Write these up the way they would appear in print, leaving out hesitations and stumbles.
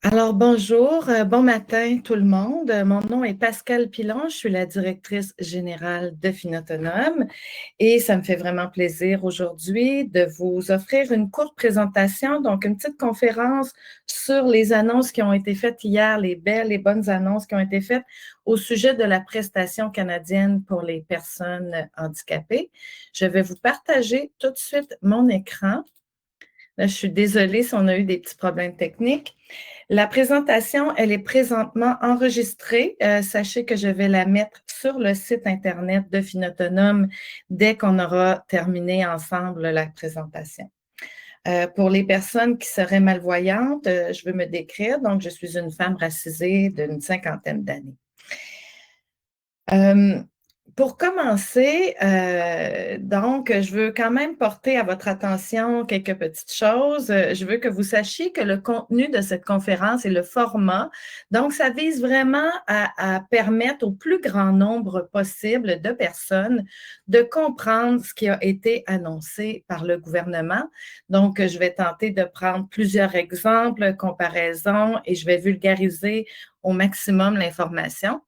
Alors, bonjour, bon matin tout le monde. Mon nom est Pascale Pilon, je suis la directrice générale de Finautonome et ça me fait vraiment plaisir aujourd'hui de vous offrir une courte présentation, donc une petite conférence sur les annonces qui ont été faites hier, les belles et bonnes annonces qui ont été faites au sujet de la prestation canadienne pour les personnes handicapées. Je vais vous partager tout de suite mon écran. Là, je suis désolée si on a eu des petits problèmes techniques. La présentation, elle est présentement enregistrée. Sachez que je vais la mettre sur le site Internet de Finautonome dès qu'on aura terminé ensemble la présentation. Pour les personnes qui seraient malvoyantes, je veux me décrire. Donc, je suis une femme racisée d'une cinquantaine d'années. Pour commencer, donc, je veux quand même porter à votre attention quelques petites choses. Je veux que vous sachiez que le contenu de cette conférence et le format, donc, ça vise vraiment à permettre au plus grand nombre possible de personnes de comprendre ce qui a été annoncé par le gouvernement. Donc, je vais tenter de prendre plusieurs exemples, comparaisons, et je vais vulgariser au maximum l'information.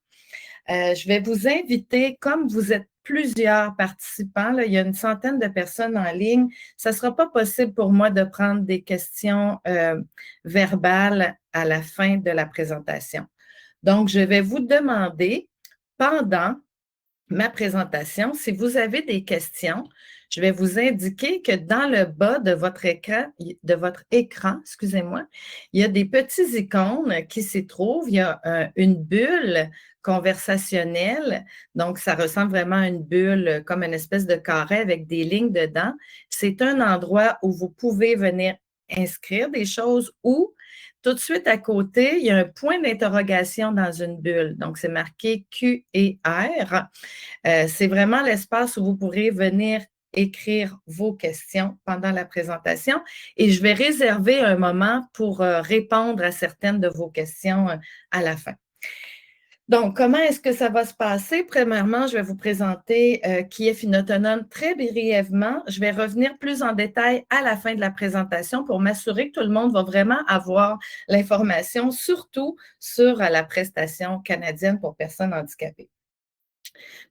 Je vais vous inviter, comme vous êtes plusieurs participants, là, il y a une centaine de personnes en ligne, ça ne sera pas possible pour moi de prendre des questions verbales à la fin de la présentation. Donc, je vais vous demander, pendant ma présentation, si vous avez des questions, je vais vous indiquer que dans le bas de votre écran, excusez-moi, il y a des petits icônes qui s'y trouvent. Il y a une bulle conversationnelle, donc ça ressemble vraiment à une bulle comme une espèce de carré avec des lignes dedans. C'est un endroit où vous pouvez venir inscrire des choses ou tout de suite à côté, il y a un point d'interrogation dans une bulle. Donc, c'est marqué Q et R. C'est vraiment l'espace où vous pourrez venir écrire vos questions pendant la présentation et je vais réserver un moment pour répondre à certaines de vos questions à la fin. Donc, comment est-ce que ça va se passer? Premièrement, je vais vous présenter qui est Finautonome très brièvement. Je vais revenir plus en détail à la fin de la présentation pour m'assurer que tout le monde va vraiment avoir l'information, surtout sur la prestation canadienne pour personnes handicapées.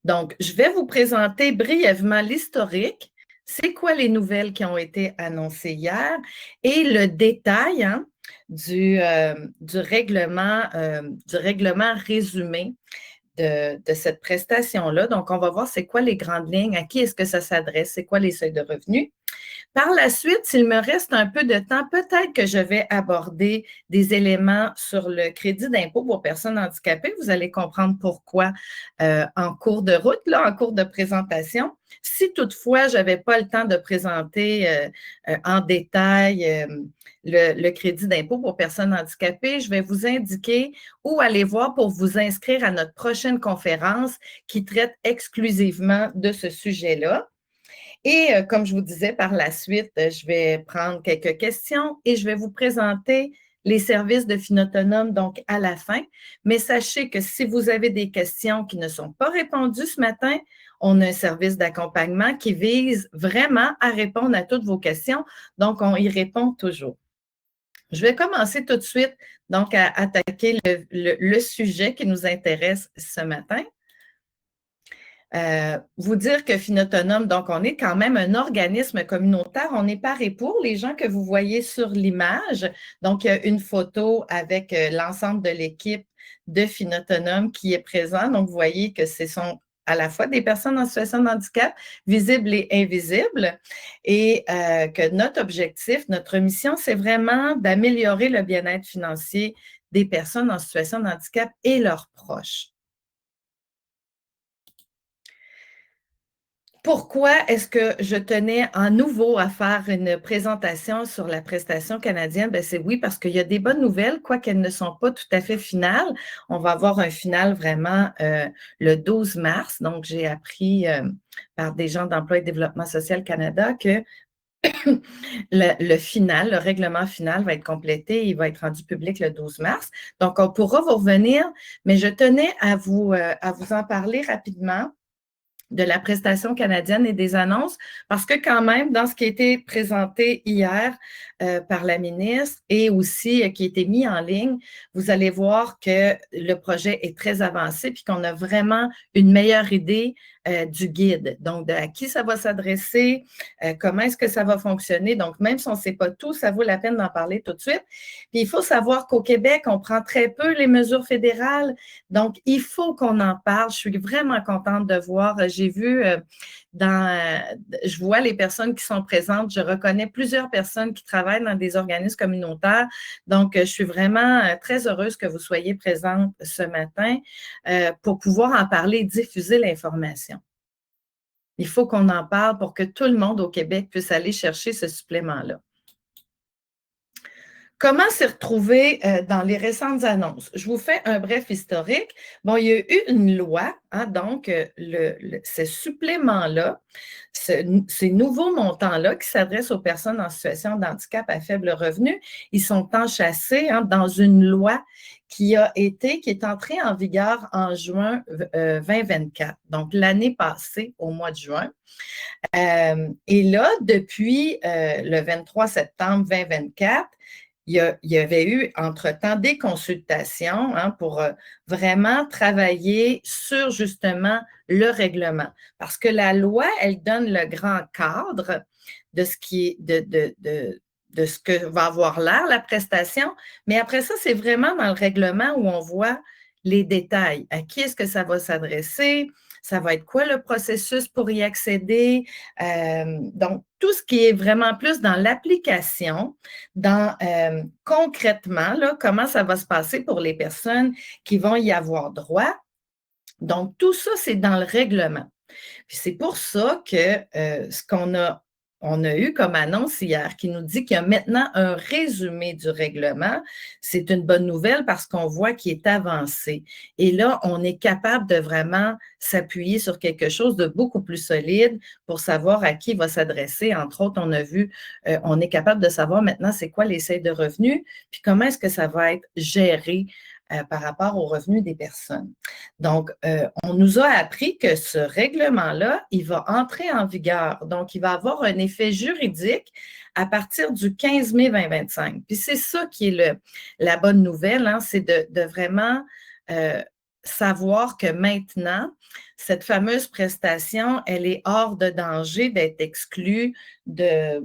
Donc, je vais vous présenter brièvement l'historique. C'est quoi les nouvelles qui ont été annoncées hier et le détail du règlement résumé de cette prestation-là. Donc, on va voir c'est quoi les grandes lignes, à qui est-ce que ça s'adresse, c'est quoi les seuils de revenus. Par la suite, s'il me reste un peu de temps, peut-être que je vais aborder des éléments sur le crédit d'impôt pour personnes handicapées. Vous allez comprendre pourquoi en cours de route, là, en cours de présentation. Si toutefois, je n'avais pas le temps de présenter en détail le crédit d'impôt pour personnes handicapées, je vais vous indiquer où aller voir pour vous inscrire à notre prochaine conférence qui traite exclusivement de ce sujet-là. Et comme je vous disais, par la suite, je vais prendre quelques questions et je vais vous présenter les services de Finautonome, donc à la fin. Mais sachez que si vous avez des questions qui ne sont pas répondues ce matin, on a un service d'accompagnement qui vise vraiment à répondre à toutes vos questions. Donc, on y répond toujours. Je vais commencer tout de suite donc à attaquer le sujet qui nous intéresse ce matin. Vous dire que Finautonome, donc on est quand même un organisme communautaire, on est par et pour les gens que vous voyez sur l'image. Donc, il y a une photo avec l'ensemble de l'équipe de Finautonome qui est présent. Donc, vous voyez que ce sont à la fois des personnes en situation de handicap, visibles et invisibles, et que notre objectif, notre mission, c'est vraiment d'améliorer le bien-être financier des personnes en situation de handicap et leurs proches. Pourquoi est-ce que je tenais à nouveau à faire une présentation sur la prestation canadienne? Bien, c'est oui, parce qu'il y a des bonnes nouvelles, quoiqu'elles ne sont pas tout à fait finales. On va avoir un final vraiment le 12 mars. Donc, j'ai appris par des gens d'Emploi et Développement social Canada que le final, le règlement final va être complété, il va être rendu public le 12 mars. Donc, on pourra vous revenir, mais je tenais à vous en parler rapidement de la prestation canadienne et des annonces, parce que quand même, dans ce qui a été présenté hier par la ministre et aussi qui a été mis en ligne, vous allez voir que le projet est très avancé puis qu'on a vraiment une meilleure idée du guide. Donc, à qui ça va s'adresser, comment est-ce que ça va fonctionner. Donc, même si on ne sait pas tout, ça vaut la peine d'en parler tout de suite. Puis, il faut savoir qu'au Québec, on prend très peu les mesures fédérales. Donc, il faut qu'on en parle. Je suis vraiment contente de voir. J'ai vu je vois les personnes qui sont présentes. Je reconnais plusieurs personnes qui travaillent dans des organismes communautaires. Donc, je suis vraiment très heureuse que vous soyez présentes ce matin pour pouvoir en parler et diffuser l'information. Il faut qu'on en parle pour que tout le monde au Québec puisse aller chercher ce supplément-là. Comment s'est retrouvé dans les récentes annonces? Je vous fais un bref historique. Bon, il y a eu une loi, hein, donc ce supplément-là, ces nouveaux montants-là qui s'adressent aux personnes en situation de handicap à faible revenu, ils sont enchâssés dans une loi qui est entrée en vigueur en juin 2024, donc l'année passée, au mois de juin. Et là, depuis le 23 septembre 2024, il y avait eu, entre-temps, des consultations pour vraiment travailler sur, justement, le règlement. Parce que la loi, elle donne le grand cadre de ce qui est de ce que va avoir l'air la prestation, mais après ça, c'est vraiment dans le règlement où on voit les détails. À qui est-ce que ça va s'adresser? Ça va être quoi le processus pour y accéder? Donc, tout ce qui est vraiment plus dans l'application, dans concrètement, là, comment ça va se passer pour les personnes qui vont y avoir droit. Donc, tout ça, c'est dans le règlement. Puis c'est pour ça que ce on a eu comme annonce hier qui nous dit qu'il y a maintenant un résumé du règlement. C'est une bonne nouvelle parce qu'on voit qu'il est avancé. Et là, on est capable de vraiment s'appuyer sur quelque chose de beaucoup plus solide pour savoir à qui il va s'adresser. Entre autres, on a vu, on est capable de savoir maintenant c'est quoi les seuils de revenus, puis comment est-ce que ça va être géré par rapport aux revenus des personnes. Donc, on nous a appris que ce règlement-là, il va entrer en vigueur. Donc, il va avoir un effet juridique à partir du 15 mai 2025. Puis c'est ça qui est la bonne nouvelle, hein, c'est de vraiment savoir que maintenant, cette fameuse prestation, elle est hors de danger d'être exclue de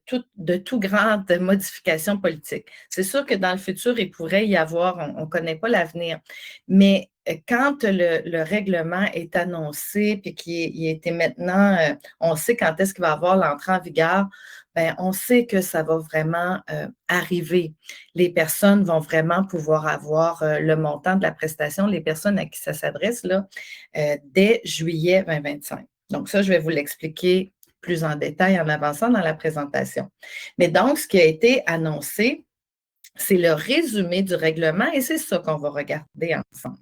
toute grande modification politique. C'est sûr que dans le futur, il pourrait y avoir, on ne connaît pas l'avenir, mais quand le règlement est annoncé puis qu'il était maintenant, on sait quand est-ce qu'il va avoir l'entrée en vigueur, bien, on sait que ça va vraiment arriver. Les personnes vont vraiment pouvoir avoir le montant de la prestation, les personnes à qui ça s'adresse, là, dès juillet 2025. Donc ça, je vais vous l'expliquer plus en détail en avançant dans la présentation. Mais donc, ce qui a été annoncé, c'est le résumé du règlement et c'est ça qu'on va regarder ensemble.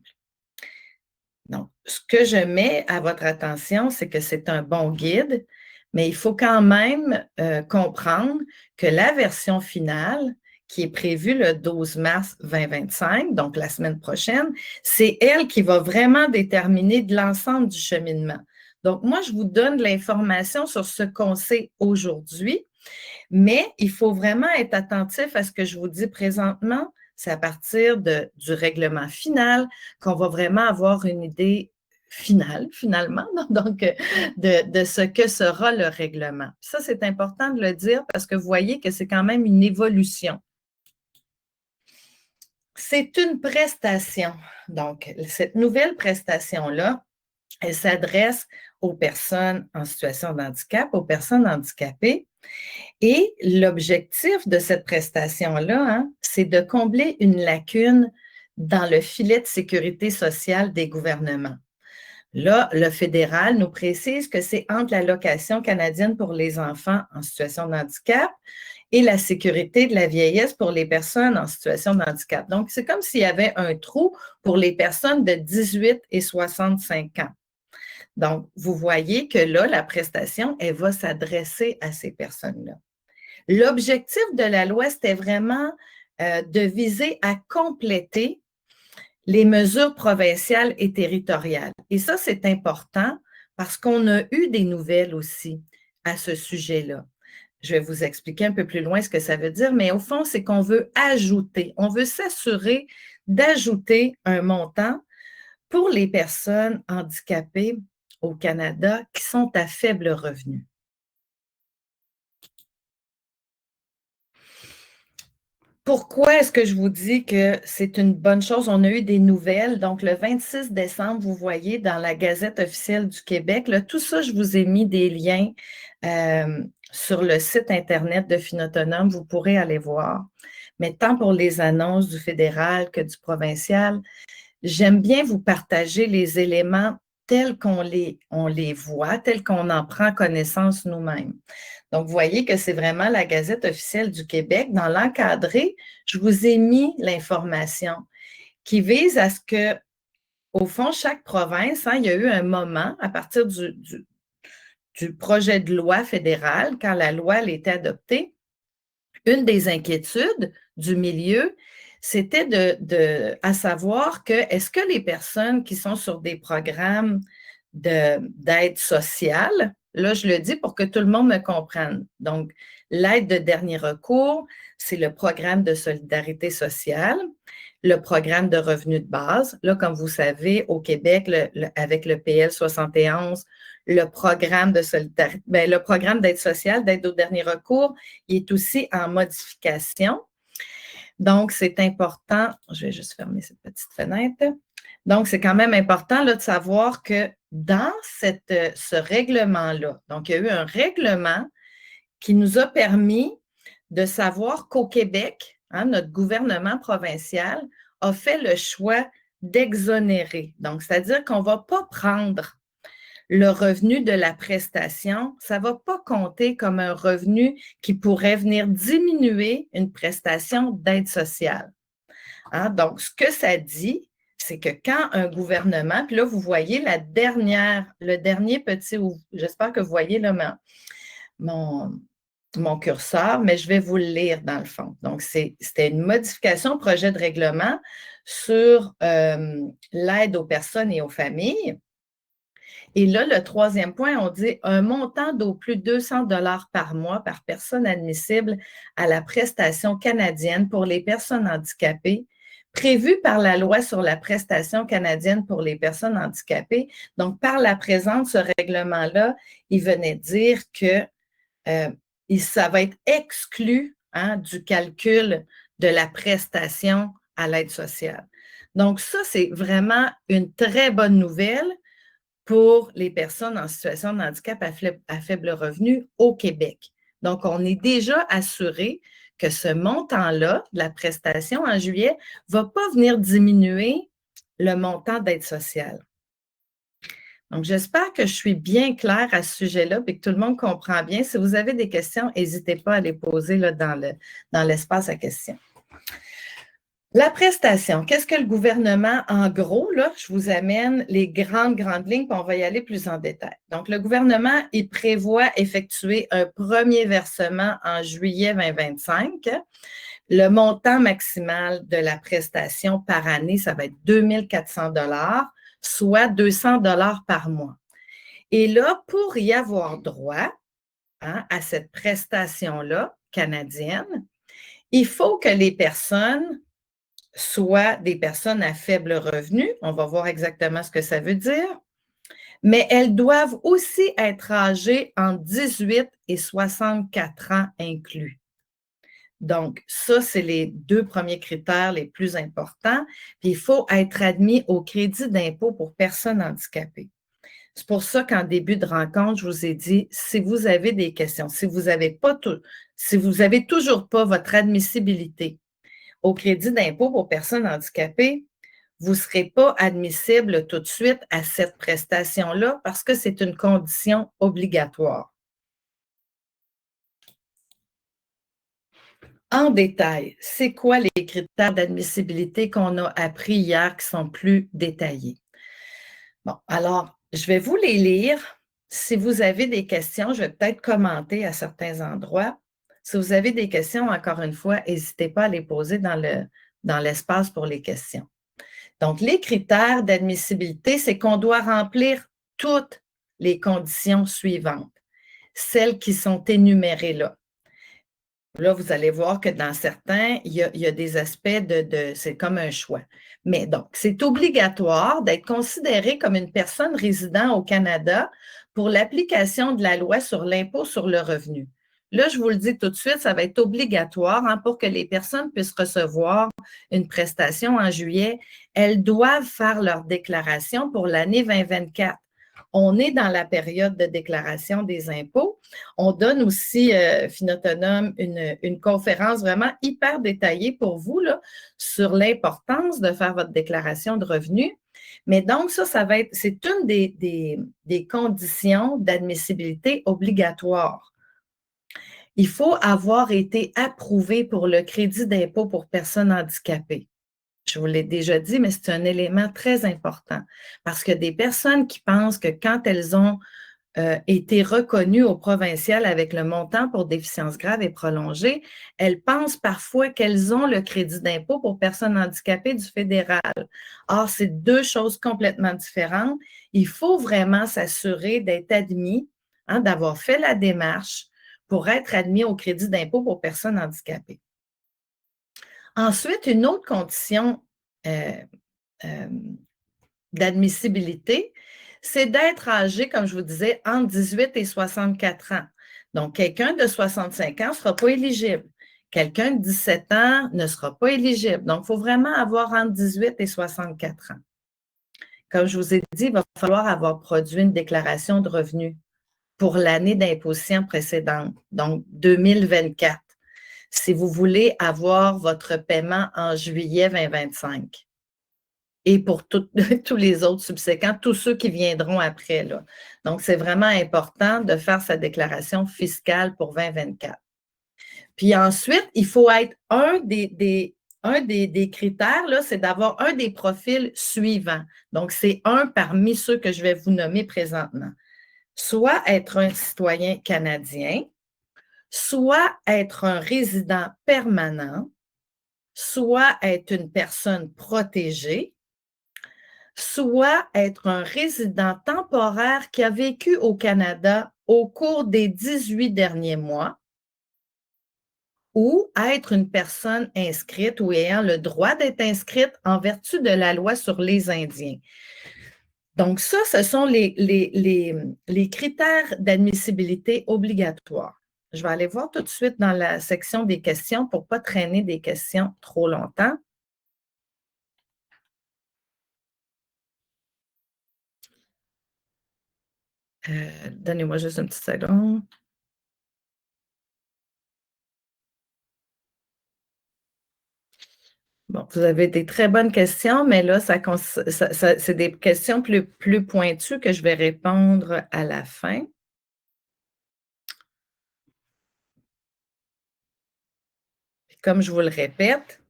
Donc, ce que je mets à votre attention, c'est que c'est un bon guide, mais il faut quand même comprendre que la version finale, qui est prévue le 12 mars 2025, donc la semaine prochaine, c'est elle qui va vraiment déterminer de l'ensemble du cheminement. Donc, moi, je vous donne de l'information sur ce qu'on sait aujourd'hui, mais il faut vraiment être attentif à ce que je vous dis présentement. C'est à partir du règlement final qu'on va vraiment avoir une idée finale, finalement, donc de ce que sera le règlement. Ça, c'est important de le dire parce que vous voyez que c'est quand même une évolution. C'est une prestation. Donc, cette nouvelle prestation-là, elle s'adresse aux personnes en situation de handicap, aux personnes handicapées. Et l'objectif de cette prestation-là, hein, c'est de combler une lacune dans le filet de sécurité sociale des gouvernements. Là, le fédéral nous précise que c'est entre l'allocation canadienne pour les enfants en situation de handicap et la sécurité de la vieillesse pour les personnes en situation de handicap. Donc, c'est comme s'il y avait un trou pour les personnes de 18 et 65 ans. Donc, vous voyez que là, la prestation, elle va s'adresser à ces personnes-là. L'objectif de la loi, c'était vraiment de viser à compléter les mesures provinciales et territoriales. Et ça, c'est important parce qu'on a eu des nouvelles aussi à ce sujet-là. Je vais vous expliquer un peu plus loin ce que ça veut dire, mais au fond, c'est qu'on veut ajouter, on veut s'assurer d'ajouter un montant pour les personnes handicapées au Canada qui sont à faible revenu. Pourquoi est-ce que je vous dis que c'est une bonne chose? On a eu des nouvelles. Donc, le 26 décembre, vous voyez dans la Gazette officielle du Québec, là, tout ça, je vous ai mis des liens sur le site Internet de Finautonome. Vous pourrez aller voir. Mais tant pour les annonces du fédéral que du provincial, j'aime bien vous partager les éléments tels on les voit, tels qu'on en prend connaissance nous-mêmes. Donc, vous voyez que c'est vraiment la Gazette officielle du Québec. Dans l'encadré, je vous ai mis l'information qui vise à ce que, au fond, chaque province, il y a eu un moment à partir du projet de loi fédéral, quand la loi a été adoptée, une des inquiétudes du milieu, c'était à savoir que est-ce que les personnes qui sont sur des programmes d'aide sociale, là, je le dis pour que tout le monde me comprenne. Donc, l'aide de dernier recours, c'est le programme de solidarité sociale, le programme de revenu de base. Là, comme vous savez, au Québec, avec le PL 71, le programme de solidarité, le programme d'aide sociale, d'aide au dernier recours, il est aussi en modification. Donc, c'est important, je vais juste fermer cette petite fenêtre. Donc, c'est quand même important là, de savoir que dans ce règlement-là, donc il y a eu un règlement qui nous a permis de savoir qu'au Québec, notre gouvernement provincial a fait le choix d'exonérer. Donc, c'est-à-dire qu'on ne va pas prendre le revenu de la prestation, ça ne va pas compter comme un revenu qui pourrait venir diminuer une prestation d'aide sociale. Donc, ce que ça dit, c'est que quand un gouvernement, puis là, vous voyez le dernier petit, j'espère que vous voyez là, mon curseur, mais je vais vous le lire dans le fond. Donc, c'était une modification au projet de règlement sur l'aide aux personnes et aux familles. Et là, le troisième point, on dit un montant d'au plus 200 dollars par mois par personne admissible à la prestation canadienne pour les personnes handicapées, prévu par la loi sur la prestation canadienne pour les personnes handicapées. Donc, par la présence de ce règlement-là, il venait dire que ça va être exclu du calcul de la prestation à l'aide sociale. Donc, ça, c'est vraiment une très bonne nouvelle pour les personnes en situation de handicap à faible revenu au Québec. Donc, on est déjà assuré que ce montant-là, de la prestation en juillet, ne va pas venir diminuer le montant d'aide sociale. Donc, j'espère que je suis bien claire à ce sujet-là et que tout le monde comprend bien. Si vous avez des questions, n'hésitez pas à les poser là, dans l'espace à questions. La prestation, qu'est-ce que le gouvernement, en gros, là, je vous amène les grandes lignes, puis on va y aller plus en détail. Donc, le gouvernement, il prévoit effectuer un premier versement en juillet 2025. Le montant maximal de la prestation par année, ça va être 2 400 $, soit 200 $ par mois. Et là, pour y avoir droit à cette prestation-là canadienne, il faut que les personnes soit des personnes à faible revenu, on va voir exactement ce que ça veut dire, mais elles doivent aussi être âgées entre 18 et 64 ans inclus. Donc, ça, c'est les 2 premiers critères les plus importants. Puis, il faut être admis au crédit d'impôt pour personnes handicapées. C'est pour ça qu'en début de rencontre, je vous ai dit, si vous avez des questions, si vous avez toujours pas votre admissibilité au crédit d'impôt pour personnes handicapées, vous ne serez pas admissible tout de suite à cette prestation-là parce que c'est une condition obligatoire. En détail, c'est quoi les critères d'admissibilité qu'on a appris hier qui sont plus détaillés? Bon, alors, je vais vous les lire. Si vous avez des questions, je vais peut-être commenter à certains endroits. Si vous avez des questions, encore une fois, n'hésitez pas à les poser dans l'espace pour les questions. Donc, les critères d'admissibilité, c'est qu'on doit remplir toutes les conditions suivantes, celles qui sont énumérées là. Là, vous allez voir que dans certains, il y a des aspects c'est comme un choix. Mais donc, c'est obligatoire d'être considéré comme une personne résidant au Canada pour l'application de la loi sur l'impôt sur le revenu. Là, je vous le dis tout de suite, ça va être obligatoire pour que les personnes puissent recevoir une prestation en juillet. Elles doivent faire leur déclaration pour l'année 2024. On est dans la période de déclaration des impôts. On donne aussi, Finautonome, une conférence vraiment hyper détaillée pour vous là, sur l'importance de faire votre déclaration de revenus. Mais donc, c'est une des conditions d'admissibilité obligatoire. Il faut avoir été approuvé pour le crédit d'impôt pour personnes handicapées. Je vous l'ai déjà dit, mais c'est un élément très important parce que des personnes qui pensent que quand elles ont été reconnues au provincial avec le montant pour déficience grave et prolongée, elles pensent parfois qu'elles ont le crédit d'impôt pour personnes handicapées du fédéral. Or, c'est deux choses complètement différentes. Il faut vraiment s'assurer d'être admis, d'avoir fait la démarche pour être admis au crédit d'impôt pour personnes handicapées. Ensuite, une autre condition d'admissibilité, c'est d'être âgé, comme je vous disais, entre 18 et 64 ans. Donc, quelqu'un de 65 ans ne sera pas éligible. Quelqu'un de 17 ans ne sera pas éligible. Donc, il faut vraiment avoir entre 18 et 64 ans. Comme je vous ai dit, il va falloir avoir produit une déclaration de revenus pour l'année d'imposition précédente, donc 2024, si vous voulez avoir votre paiement en juillet 2025. Et pour tous les autres subséquents, tous ceux qui viendront après. Là. Donc, c'est vraiment important de faire sa déclaration fiscale pour 2024. Puis ensuite, il faut être un des critères, là, c'est d'avoir un des profils suivants. Donc, c'est un parmi ceux que je vais vous nommer présentement. Soit être un citoyen canadien, soit être un résident permanent, soit être une personne protégée, soit être un résident temporaire qui a vécu au Canada au cours des 18 derniers mois, ou être une personne inscrite ou ayant le droit d'être inscrite en vertu de la loi sur les Indiens. Donc ça, ce sont les critères d'admissibilité obligatoires. Je vais aller voir tout de suite dans la section des questions pour ne pas traîner des questions trop longtemps. Donnez-moi juste une petite seconde. Bon, vous avez des très bonnes questions, mais là, c'est des questions plus pointues que je vais répondre à la fin. Comme je vous le répète,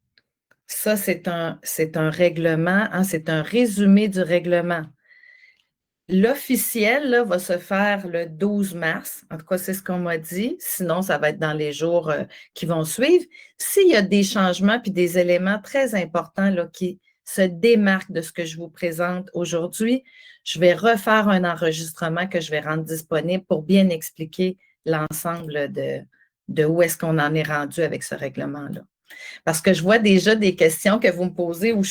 ça, c'est un règlement, c'est un résumé du règlement. L'officiel là, va se faire le 12 mars. En tout cas, c'est ce qu'on m'a dit. Sinon, ça va être dans les jours qui vont suivre. S'il y a des changements puis des éléments très importants là, qui se démarquent de ce que je vous présente aujourd'hui, je vais refaire un enregistrement que je vais rendre disponible pour bien expliquer l'ensemble de où est-ce qu'on en est rendu avec ce règlement-là. Parce que je vois déjà des questions que vous me posez où,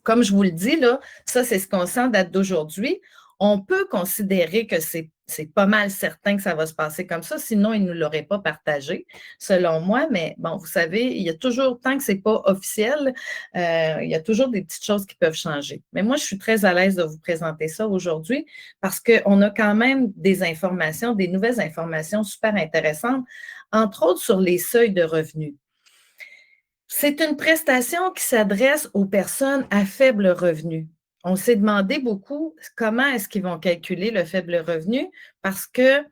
comme je vous le dis, là, ça, c'est ce qu'on sent date d'aujourd'hui. On peut considérer que c'est pas mal certain que ça va se passer comme ça, sinon ils ne nous l'auraient pas partagé, selon moi. Mais bon, vous savez, il y a toujours, tant que ce n'est pas officiel, il y a toujours des petites choses qui peuvent changer. Mais moi, je suis très à l'aise de vous présenter ça aujourd'hui parce qu'on a quand même des informations, des nouvelles informations super intéressantes, entre autres sur les seuils de revenus. C'est une prestation qui s'adresse aux personnes à faible revenu. On s'est demandé beaucoup comment est-ce qu'ils vont calculer le faible revenu parce que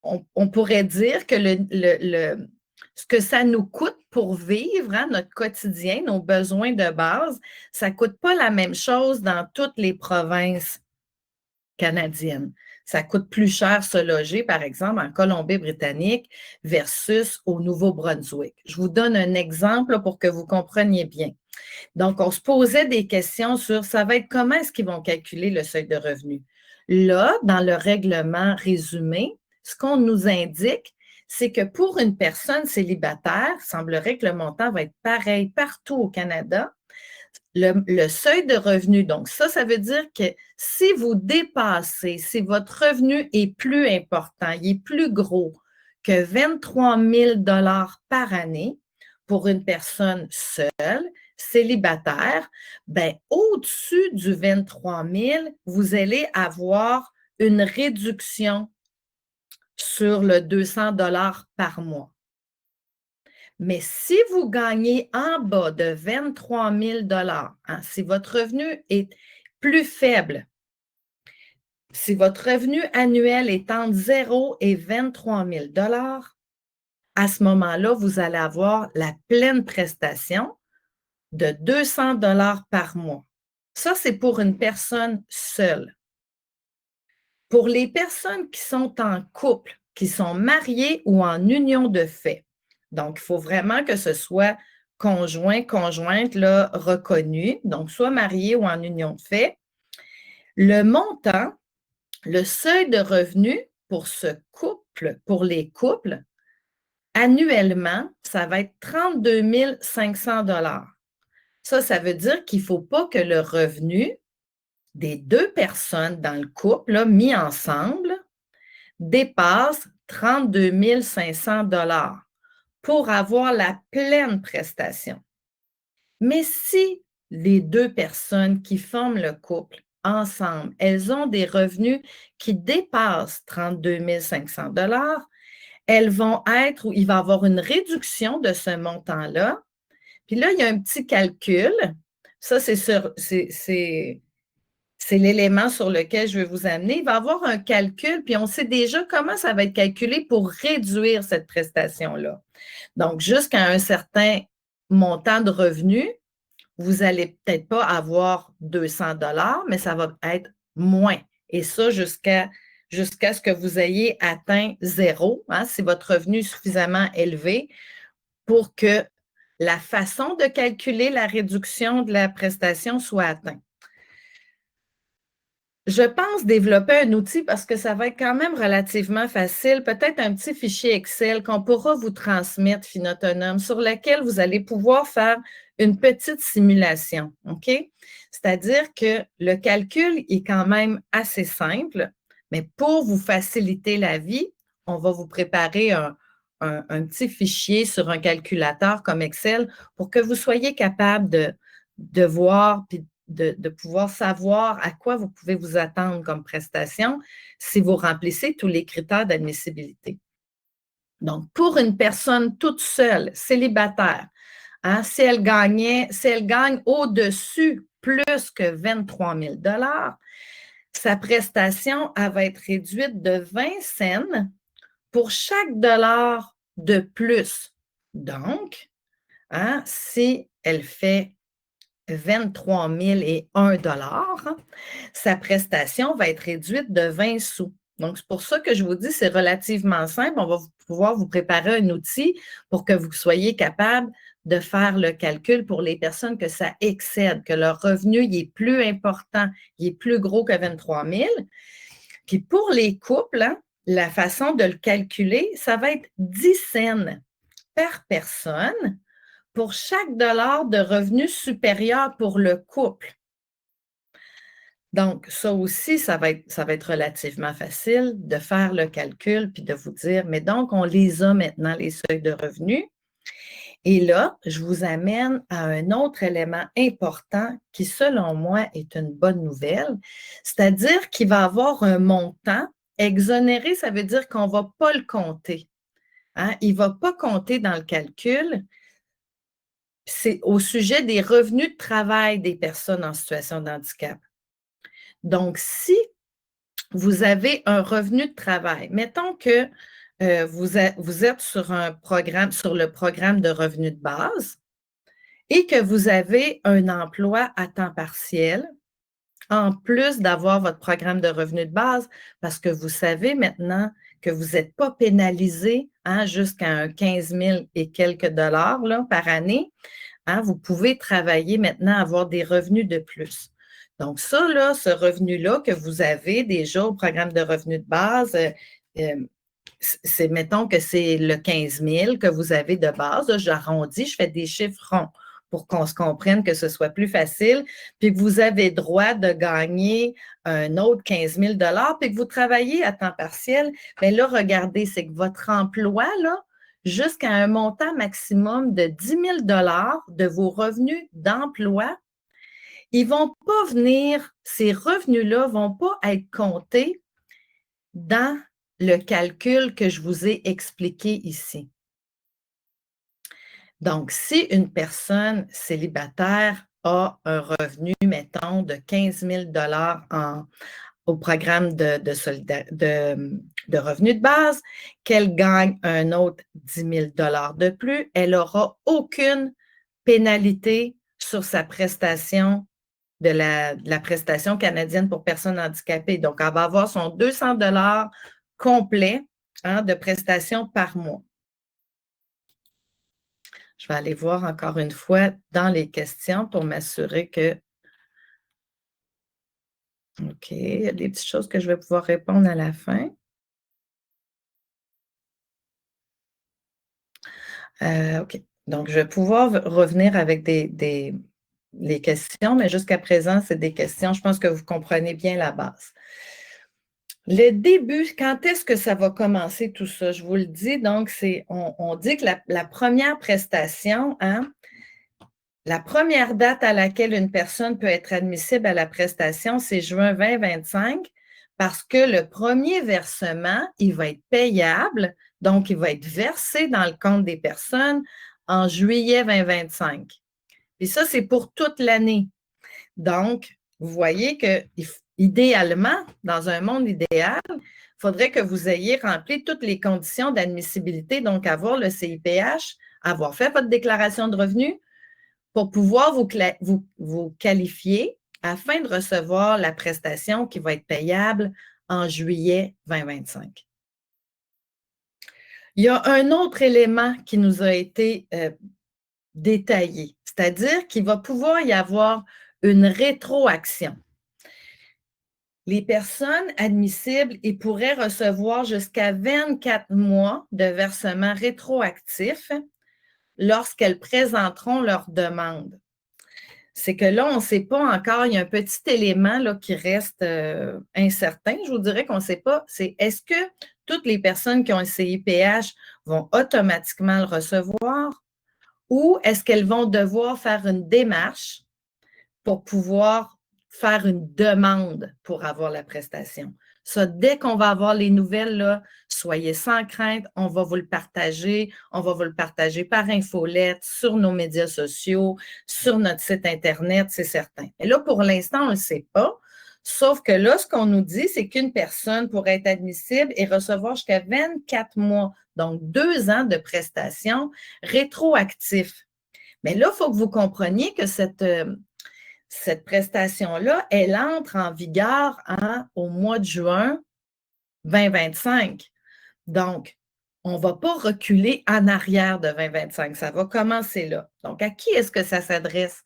on pourrait dire que ce que ça nous coûte pour vivre, notre quotidien, nos besoins de base, ça ne coûte pas la même chose dans toutes les provinces canadiennes. Ça coûte plus cher se loger, par exemple, en Colombie-Britannique versus au Nouveau-Brunswick. Je vous donne un exemple là, pour que vous compreniez bien. Donc, on se posait des questions sur ça va être comment est-ce qu'ils vont calculer le seuil de revenu. Là, dans le règlement résumé, ce qu'on nous indique, c'est que pour une personne célibataire, il semblerait que le montant va être pareil partout au Canada. Le seuil de revenu, donc ça veut dire que si vous dépassez, si votre revenu est plus important, il est plus gros que 23 000 par année pour une personne seule, célibataire, ben au-dessus du 23 000, vous allez avoir une réduction sur le 200 par mois. Mais si vous gagnez en bas de 23 000 si votre revenu est plus faible, si votre revenu annuel est entre 0 et 23 000 à ce moment-là, vous allez avoir la pleine prestation de 200 par mois. Ça, c'est pour une personne seule. Pour les personnes qui sont en couple, qui sont mariées ou en union de fait, donc il faut vraiment que ce soit conjoint, conjointe là, reconnu, donc soit marié ou en union de fait, le montant, le seuil de revenu pour ce couple, pour les couples, annuellement, ça va être 32 500 $. Ça veut dire qu'il ne faut pas que le revenu des deux personnes dans le couple, là, mis ensemble, dépasse 32 500 $ pour avoir la pleine prestation. Mais si les deux personnes qui forment le couple ensemble, elles ont des revenus qui dépassent 32 500 $, elles vont être, ou il va y avoir une réduction de ce montant-là. Puis là, il y a un petit calcul. Ça, c'est l'élément sur lequel je vais vous amener. Il va y avoir un calcul, puis on sait déjà comment ça va être calculé pour réduire cette prestation-là. Donc, jusqu'à un certain montant de revenus, vous n'allez peut-être pas avoir 200 $, mais ça va être moins. Et ça, jusqu'à ce que vous ayez atteint zéro, hein, si votre revenu est suffisamment élevé pour que la façon de calculer la réduction de la prestation soit atteinte. Je pense développer un outil parce que ça va être quand même relativement facile, peut-être un petit fichier Excel qu'on pourra vous transmettre, Finautonome, sur lequel vous allez pouvoir faire une petite simulation, OK? C'est-à-dire que le calcul est quand même assez simple, mais pour vous faciliter la vie, on va vous préparer un petit fichier sur un calculateur comme Excel pour que vous soyez capable de voir puis de pouvoir savoir à quoi vous pouvez vous attendre comme prestation si vous remplissez tous les critères d'admissibilité. Donc, pour une personne toute seule, célibataire, hein, si elle gagne au-dessus plus que 23 000 $, sa prestation elle va être réduite de 20 cents pour chaque dollar de plus. Donc, hein, si elle fait 23 001 $, sa prestation va être réduite de 20 sous. Donc, c'est pour ça que je vous dis, c'est relativement simple. On va pouvoir vous préparer un outil pour que vous soyez capable de faire le calcul pour les personnes que ça excède, que leur revenu il est plus important, il est plus gros que 23 000. Puis pour les couples, hein, la façon de le calculer, ça va être 10 cents par personne pour chaque dollar de revenu supérieur pour le couple. Donc, ça aussi, ça va être relativement facile de faire le calcul puis de vous dire, mais donc, on les a maintenant, les seuils de revenus. Et là, je vous amène à un autre élément important qui, selon moi, est une bonne nouvelle, c'est-à-dire qu'il va avoir un montant exonéré, ça veut dire qu'on ne va pas le compter. Hein? Il ne va pas compter dans le calcul. C'est au sujet des revenus de travail des personnes en situation de handicap. Donc, si vous avez un revenu de travail, mettons que vous êtes sur le programme de revenu de base et que vous avez un emploi à temps partiel, en plus d'avoir votre programme de revenu de base, parce que vous savez maintenant que vous n'êtes pas pénalisé hein, jusqu'à un 15 000 et quelques dollars là, par année. Hein, vous pouvez travailler maintenant, avoir des revenus de plus. Donc ça, là, ce revenu-là que vous avez déjà au programme de revenu de base, mettons que c'est le 15 000 que vous avez de base. Là, j'arrondis, je fais des chiffres ronds pour qu'on se comprenne, que ce soit plus facile, puis que vous avez droit de gagner un autre 15 000 puis que vous travaillez à temps partiel. Bien là, regardez, c'est que votre emploi, là, jusqu'à un montant maximum de 10 000 de vos revenus d'emploi, ils ne vont pas venir, ces revenus-là ne vont pas être comptés dans le calcul que je vous ai expliqué ici. Donc, si une personne célibataire a un revenu, mettons, de 15 000 au programme de revenu de base, qu'elle gagne un autre 10 000 de plus, elle n'aura aucune pénalité sur sa prestation de la prestation canadienne pour personnes handicapées. Donc, elle va avoir son 200 complet de prestations par mois. Je vais aller voir encore une fois dans les questions pour m'assurer que… OK, il y a des petites choses que je vais pouvoir répondre à la fin. OK. Donc, je vais pouvoir revenir avec les questions, mais jusqu'à présent, c'est des questions. Je pense que vous comprenez bien la base. Le début, quand est-ce que ça va commencer tout ça? Je vous le dis, donc, on dit que la première prestation, la première date à laquelle une personne peut être admissible à la prestation, c'est juin 2025, parce que le premier versement, il va être payable, donc il va être versé dans le compte des personnes en juillet 2025. Et ça, c'est pour toute l'année. Donc, vous voyez que idéalement, dans un monde idéal, il faudrait que vous ayez rempli toutes les conditions d'admissibilité, donc avoir le CIPH, avoir fait votre déclaration de revenus pour pouvoir vous qualifier afin de recevoir la prestation qui va être payable en juillet 2025. Il y a un autre élément qui nous a été détaillé, c'est-à-dire qu'il va pouvoir y avoir une rétroaction. Les personnes admissibles, ils pourraient recevoir jusqu'à 24 mois de versement rétroactif lorsqu'elles présenteront leur demande. C'est que là, on ne sait pas encore, il y a un petit élément là, qui reste incertain. Je vous dirais qu'on ne sait pas, c'est est-ce que toutes les personnes qui ont un CIPH vont automatiquement le recevoir ou est-ce qu'elles vont devoir faire une démarche pour pouvoir faire une demande pour avoir la prestation. Ça, dès qu'on va avoir les nouvelles, là, soyez sans crainte, on va vous le partager. On va vous le partager par infolette, sur nos médias sociaux, sur notre site Internet, c'est certain. Mais là, pour l'instant, on ne le sait pas. Sauf que là, ce qu'on nous dit, c'est qu'une personne pourrait être admissible et recevoir jusqu'à 24 mois, donc 2 ans de prestations rétroactifs. Mais là, il faut que vous compreniez que cette prestation-là, elle entre en vigueur au mois de juin 2025. Donc, on ne va pas reculer en arrière de 2025. Ça va commencer là. Donc, à qui est-ce que ça s'adresse,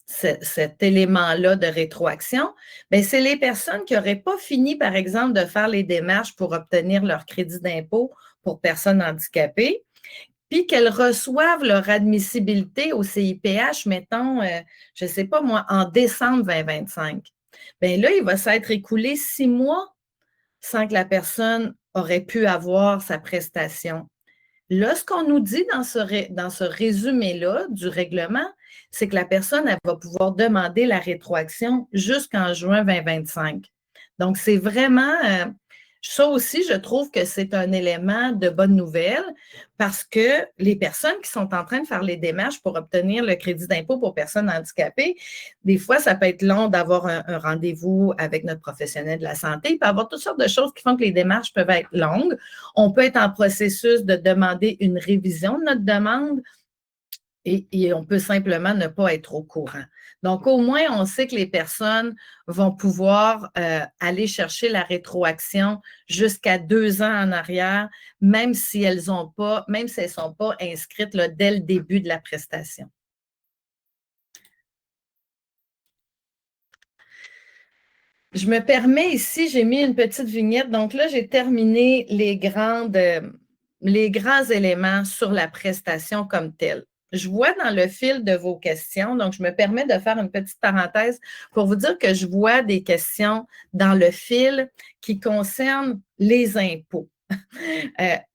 cet élément-là de rétroaction? Bien, c'est les personnes qui n'auraient pas fini, par exemple, de faire les démarches pour obtenir leur crédit d'impôt pour personnes handicapées, puis qu'elles reçoivent leur admissibilité au CIPH, mettons, je ne sais pas moi, en décembre 2025. Bien là, il va s'être écoulé 6 mois sans que la personne aurait pu avoir sa prestation. Là, ce qu'on nous dit dans ce résumé-là du règlement, c'est que la personne, elle va pouvoir demander la rétroaction jusqu'en juin 2025. Donc, c'est vraiment… ça aussi, je trouve que c'est un élément de bonne nouvelle parce que les personnes qui sont en train de faire les démarches pour obtenir le crédit d'impôt pour personnes handicapées, des fois, ça peut être long d'avoir un rendez-vous avec notre professionnel de la santé. Il peut y avoir toutes sortes de choses qui font que les démarches peuvent être longues. On peut être en processus de demander une révision de notre demande et on peut simplement ne pas être au courant. Donc, au moins, on sait que les personnes vont pouvoir aller chercher la rétroaction jusqu'à 2 ans en arrière, même si elles ne sont pas inscrites là, dès le début de la prestation. Je me permets ici, j'ai mis une petite vignette. Donc là, j'ai terminé les grands éléments sur la prestation comme telle. Je vois dans le fil de vos questions, donc je me permets de faire une petite parenthèse pour vous dire que je vois des questions dans le fil qui concernent les impôts.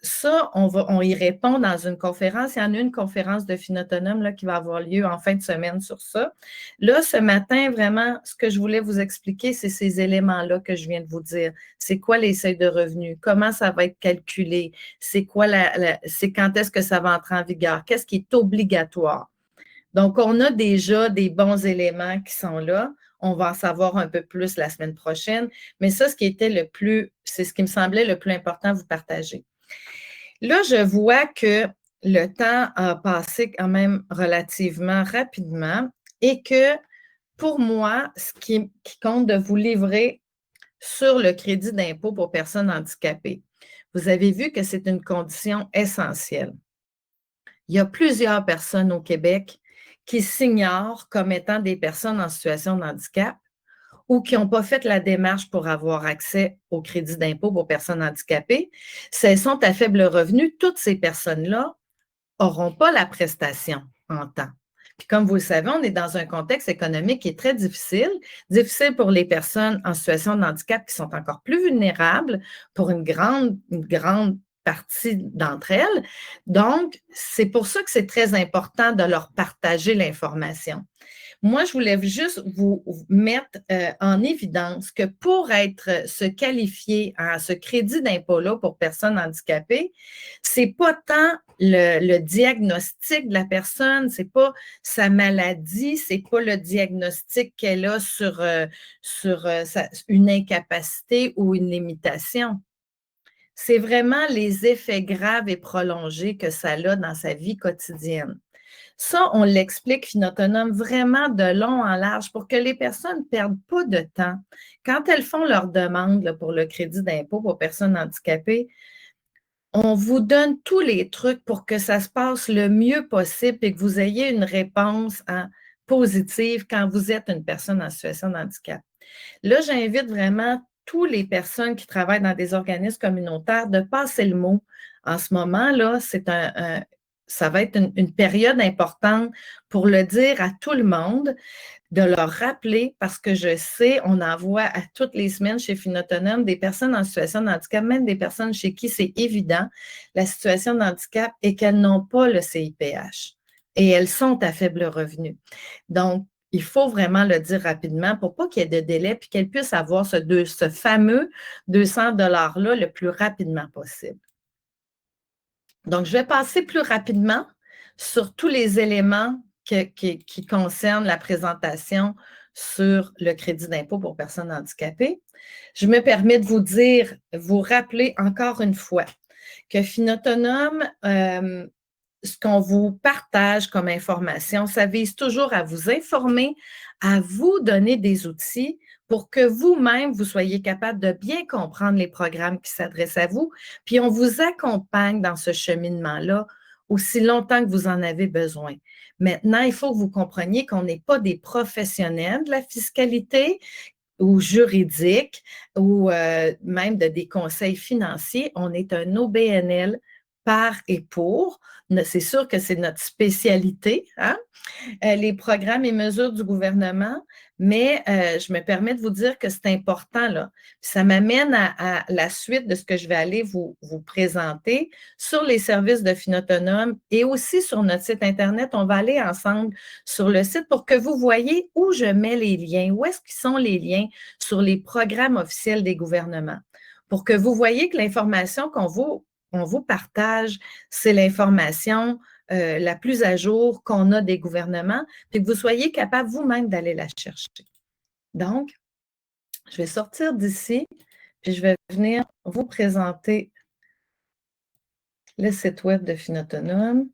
Ça, on y répond dans une conférence. Il y en a une conférence de Finautonome là, qui va avoir lieu en fin de semaine sur ça. Là, ce matin, vraiment, ce que je voulais vous expliquer, c'est ces éléments-là que je viens de vous dire. C'est quoi les seuils de revenus? Comment ça va être calculé? C'est quoi c'est quand est-ce que ça va entrer en vigueur? Qu'est-ce qui est obligatoire? Donc, on a déjà des bons éléments qui sont là. On va en savoir un peu plus la semaine prochaine. Mais ça, c'est ce qui me semblait le plus important à vous partager. Là, je vois que le temps a passé quand même relativement rapidement et que pour moi, ce qui compte de vous livrer sur le crédit d'impôt pour personnes handicapées, vous avez vu que c'est une condition essentielle. Il y a plusieurs personnes au Québec qui s'ignorent comme étant des personnes en situation de handicap ou qui n'ont pas fait la démarche pour avoir accès au crédit d'impôt pour personnes handicapées. Si elles sont à faible revenu, toutes ces personnes-là n'auront pas la prestation en temps. Puis comme vous le savez, on est dans un contexte économique qui est très difficile, difficile pour les personnes en situation de handicap qui sont encore plus vulnérables pour une grande partie d'entre elles. Donc, c'est pour ça que c'est très important de leur partager l'information. Moi, je voulais juste vous mettre en évidence que pour se qualifier à ce crédit d'impôt-là pour personnes handicapées, c'est pas tant le diagnostic de la personne, c'est pas sa maladie, c'est pas le diagnostic qu'elle a sur une incapacité ou une limitation. C'est vraiment les effets graves et prolongés que ça a dans sa vie quotidienne. Ça, on l'explique Finautonome vraiment de long en large pour que les personnes ne perdent pas de temps. Quand elles font leur demande là, pour le crédit d'impôt pour personnes handicapées, on vous donne tous les trucs pour que ça se passe le mieux possible et que vous ayez une réponse positive quand vous êtes une personne en situation de handicap. Là, j'invite vraiment toutes les personnes qui travaillent dans des organismes communautaires de passer le mot. En ce moment-là, ça va être une période importante pour le dire à tout le monde, de leur rappeler, parce que je sais, on en voit à toutes les semaines chez Finautonome des personnes en situation de handicap, même des personnes chez qui c'est évident la situation de handicap et qu'elles n'ont pas le CIPH et elles sont à faible revenu. Donc, il faut vraiment le dire rapidement pour pas qu'il y ait de délai puis qu'elles puissent avoir ce fameux 200 $-là le plus rapidement possible. Donc, je vais passer plus rapidement sur tous les éléments qui concernent la présentation sur le crédit d'impôt pour personnes handicapées. Je me permets de vous rappeler encore une fois que Finautonome, ce qu'on vous partage comme information, ça vise toujours à vous informer, à vous donner des outils pour que vous-même, vous soyez capable de bien comprendre les programmes qui s'adressent à vous, puis on vous accompagne dans ce cheminement-là aussi longtemps que vous en avez besoin. Maintenant, il faut que vous compreniez qu'on n'est pas des professionnels de la fiscalité ou juridique ou même des conseils financiers. On est un OBNL par et pour. C'est sûr que c'est notre spécialité, hein? Les programmes et mesures du gouvernement, mais je me permets de vous dire que c'est important, là. Ça m'amène à la suite de ce que je vais aller vous présenter sur les services de Finautonome et aussi sur notre site Internet. On va aller ensemble sur le site pour que vous voyez où je mets les liens, où est-ce qu'ils sont les liens sur les programmes officiels des gouvernements, pour que vous voyez que l'information qu'on vous partage, c'est l'information la plus à jour qu'on a des gouvernements, puis que vous soyez capable vous-même d'aller la chercher. Donc, je vais sortir d'ici, puis je vais venir vous présenter le site web de Finautonome.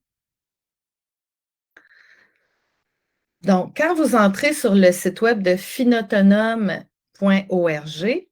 Donc, quand vous entrez sur le site web de finautonome.org,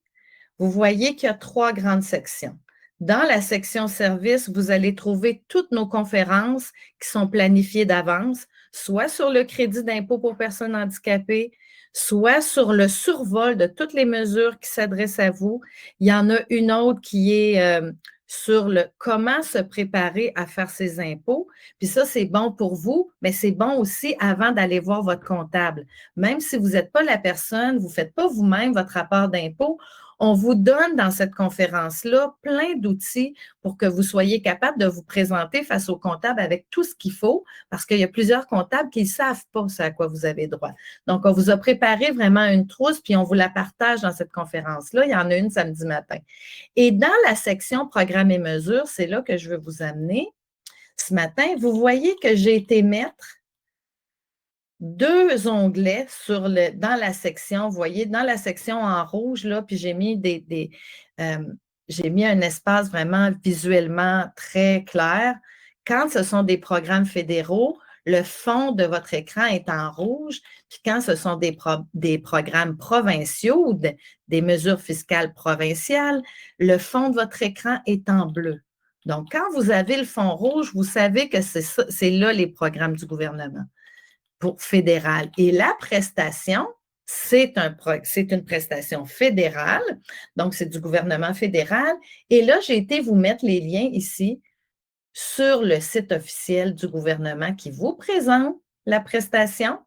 vous voyez qu'il y a 3 grandes sections. Dans la section services, vous allez trouver toutes nos conférences qui sont planifiées d'avance. soit sur le crédit d'impôt pour personnes handicapées, soit sur le survol de toutes les mesures qui s'adressent à vous. Il y en a une autre qui est sur le comment se préparer à faire ses impôts. Puis ça, c'est bon pour vous, mais c'est bon aussi avant d'aller voir votre comptable. Même si vous n'êtes pas la personne, vous ne faites pas vous-même votre rapport d'impôt, on vous donne dans cette conférence-là plein d'outils pour que vous soyez capable de vous présenter face au comptable avec tout ce qu'il faut, parce qu'il y a plusieurs comptables qui ne savent pas ce à quoi vous avez droit. Donc, on vous a préparé vraiment une trousse, puis on vous la partage dans cette conférence-là. Il y en a une samedi matin. Et dans la section programmes et mesures, c'est là que je veux vous amener. Ce matin, vous voyez que j'ai été mettre deux onglets dans la section, vous voyez, dans la section en rouge, là, puis j'ai mis j'ai mis un espace vraiment visuellement très clair. Quand ce sont des programmes fédéraux, le fond de votre écran est en rouge, puis quand ce sont des programmes provinciaux ou des mesures fiscales provinciales, le fond de votre écran est en bleu. Donc, quand vous avez le fond rouge, vous savez que c'est là les programmes du gouvernement pour fédéral. Et la prestation, c'est une prestation fédérale, donc c'est du gouvernement fédéral. Et là, j'ai été vous mettre les liens ici sur le site officiel du gouvernement qui vous présente la prestation.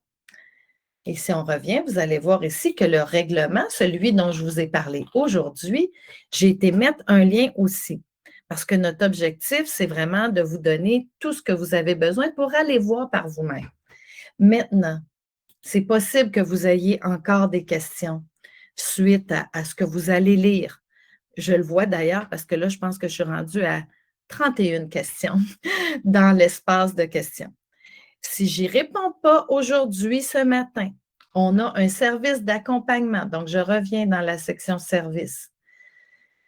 Et si on revient, vous allez voir ici que le règlement, celui dont je vous ai parlé aujourd'hui, j'ai été mettre un lien aussi. Parce que notre objectif, c'est vraiment de vous donner tout ce que vous avez besoin pour aller voir par vous-même. Maintenant, c'est possible que vous ayez encore des questions suite à ce que vous allez lire. Je le vois d'ailleurs parce que là, je pense que je suis rendue à 31 questions dans l'espace de questions. Si j'y réponds pas aujourd'hui, ce matin, on a un service d'accompagnement. Donc, je reviens dans la section service.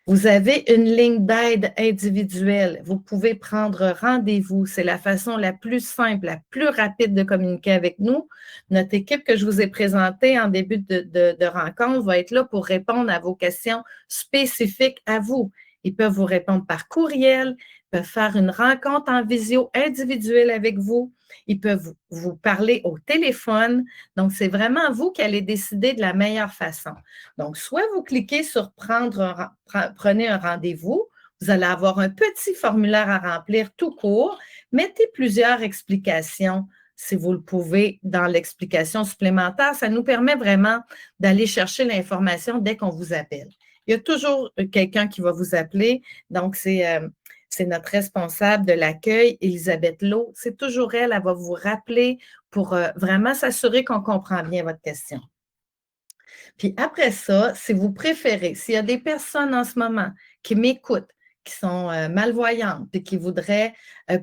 Vous avez une ligne d'aide individuelle. Vous pouvez prendre rendez-vous. C'est la façon la plus simple, la plus rapide de communiquer avec nous. Notre équipe que je vous ai présentée en début de rencontre va être là pour répondre à vos questions spécifiques à vous. Ils peuvent vous répondre par courriel, ils peuvent faire une rencontre en visio individuelle avec vous. Ils peuvent vous parler au téléphone. Donc, c'est vraiment vous qui allez décider de la meilleure façon. Donc, soit vous cliquez sur prenez un rendez-vous, vous allez avoir un petit formulaire à remplir tout court. Mettez plusieurs explications si vous le pouvez dans l'explication supplémentaire. Ça nous permet vraiment d'aller chercher l'information dès qu'on vous appelle. Il y a toujours quelqu'un qui va vous appeler. Donc, c'est notre responsable de l'accueil, Elisabeth Lowe. C'est toujours elle va vous rappeler pour vraiment s'assurer qu'on comprend bien votre question. Puis après ça, si vous préférez, s'il y a des personnes en ce moment qui m'écoutent, qui sont malvoyantes et qui voudraient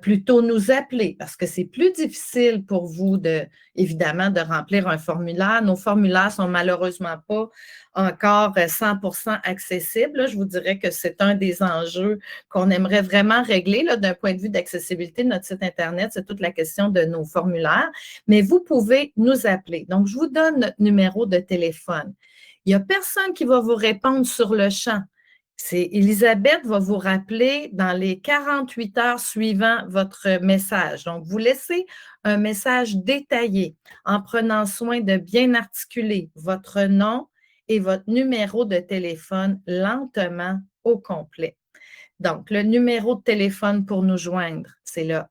plutôt nous appeler parce que c'est plus difficile pour vous évidemment, de remplir un formulaire. Nos formulaires sont malheureusement pas encore 100% accessibles. Là, je vous dirais que c'est un des enjeux qu'on aimerait vraiment régler là, d'un point de vue d'accessibilité de notre site Internet. C'est toute la question de nos formulaires. Mais vous pouvez nous appeler. Donc, je vous donne notre numéro de téléphone. Il n'y a personne qui va vous répondre sur le champ. C'est Elisabeth va vous rappeler dans les 48 heures suivant votre message. Donc, vous laissez un message détaillé en prenant soin de bien articuler votre nom et votre numéro de téléphone lentement au complet. Donc, le numéro de téléphone pour nous joindre, c'est le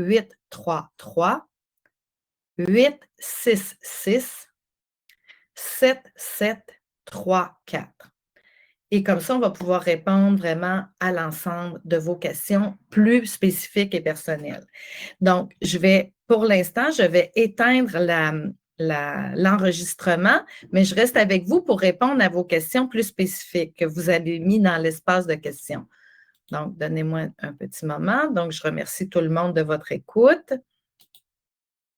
1-833-866-7734. Et comme ça, on va pouvoir répondre vraiment à l'ensemble de vos questions plus spécifiques et personnelles. Donc, pour l'instant, je vais éteindre l'enregistrement, mais je reste avec vous pour répondre à vos questions plus spécifiques que vous avez mis dans l'espace de questions. Donc, donnez-moi un petit moment. Donc, je remercie tout le monde de votre écoute.